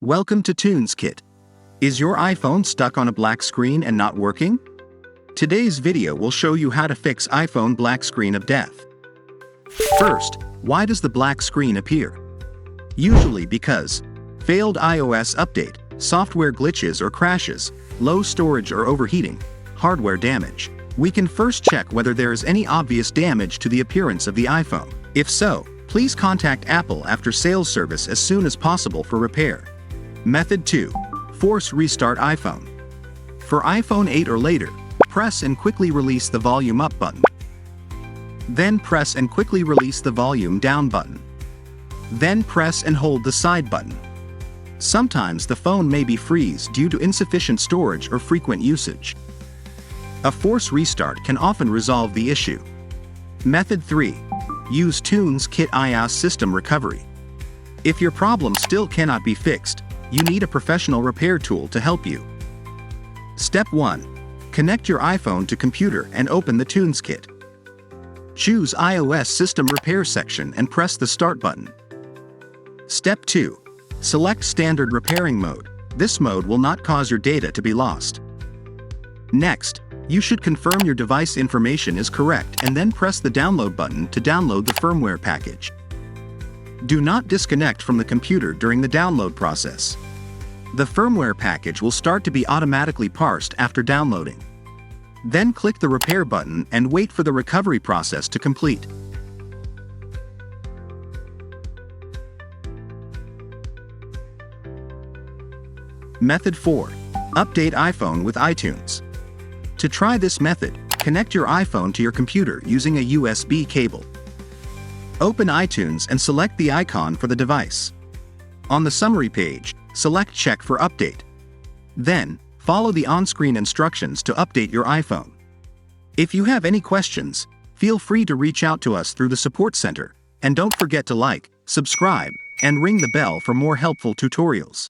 Welcome to TunesKit. Is your iPhone stuck on a black screen and not working? Today's video will show you how to fix iPhone black screen of death. First, why does the black screen appear? Usually because failed iOS update, software glitches or crashes, low storage or overheating, hardware damage. We can first check whether there is any obvious damage to the appearance of the iPhone. If so, please contact Apple after sales service as soon as possible for repair. Method 2. Force restart iPhone. For iPhone 8 or later, press and quickly release the volume up button. Then press and quickly release the volume down button. Then press and hold the side button. Sometimes the phone may be freeze due to insufficient storage or frequent usage. A force restart can often resolve the issue. Method 3. Use TunesKit iOS system recovery. If your problem still cannot be fixed, you need a professional repair tool to help you. Step 1. Connect your iPhone to computer and open the TunesKit. Choose iOS System Repair section and press the Start button. Step 2. Select Standard Repairing Mode. This mode will not cause your data to be lost. Next, you should confirm your device information is correct and then press the Download button to download the firmware package. Do not disconnect from the computer during the download process. The firmware package will start to be automatically parsed after downloading. Then click the Repair button and wait for the recovery process to complete. Method 4. Update iPhone with iTunes. To try this method, connect your iPhone to your computer using a USB cable. Open iTunes and select the icon for the device. On the summary page, select Check for Update. Then, follow the on-screen instructions to update your iPhone. If you have any questions, feel free to reach out to us through the support center, and don't forget to like, subscribe, and ring the bell for more helpful tutorials.